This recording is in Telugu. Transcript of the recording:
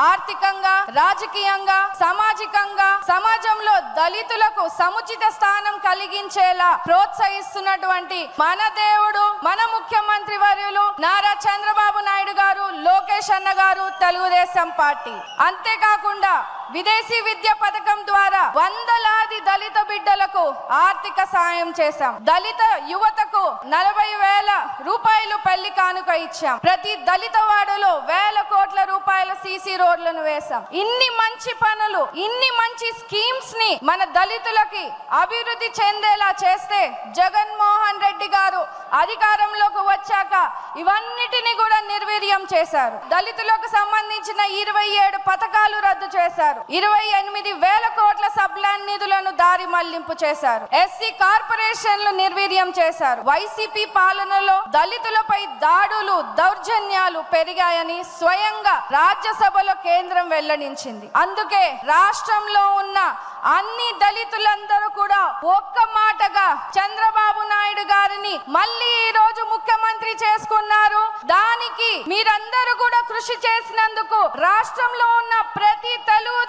ఆర్థికంగా, రాజకీయంగా, సామాజికంగా సమాజంలో దళితులకు సముచిత స్థానం కలిగించేలా ప్రోత్సహిస్తున్నటువంటి మన దేవుడు, మన ముఖ్యమంత్రి వర్యులు నారా చంద్రబాబు నాయుడు గారు, లోకేష్ అన్న గారు, తెలుగుదేశం పార్టీ. అంతేకాకుండా విదేశీ విద్య పథకం ద్వారా వందలాది దళిత బిడ్డలకు ఆర్థిక సాయం చేశాం. దళిత యువతకు 40,000 రూపాయలు పెళ్లి కానుక ఇచ్చాం. ప్రతి దళిత వాడలో 1,000 కోట్ల రూపాయల సీసీ రోడ్లను వేశాం. ఇన్ని మంచి పనులు, ఇన్ని మంచి స్కీమ్స్ ని మన దళితులకి అభివృద్ధి చెందేలా చేస్తే జగన్మోహన్ రెడ్డి గారు అధికారంలోకి వచ్చాక ఇవన్నిటిని కూడా నిర్వీర్యం చేశారు. దళితులకు సంబంధించిన 27 పథకాలు రద్దు చేశారు. 28,000 కోట్ల సబ్లాన్ నిధులను దారి మళ్లింపు చేశారు. ఎస్సీ కార్పొరేషన్లు నిర్వీర్యం చేశారు. వైసీపీ పాలనలో దళితులపై దాడులు, దౌర్జన్యాలు పెరిగాయని స్వయంగా రాజ్యసభలో కేంద్రం వెల్లడించింది. అందుకే రాష్ట్రంలో ఉన్న అన్ని దళితులందరూ కూడా ఒక్క మాటగా చంద్రబాబు నాయుడు గారిని మళ్ళీ ఈ రోజు ముఖ్యమంత్రి చేసుకున్నారు. దానికి మీరందరూ కూడా కృషి చేసినందుకు రాష్ట్రంలో ఉన్న ప్రతి తెలుగుదేశం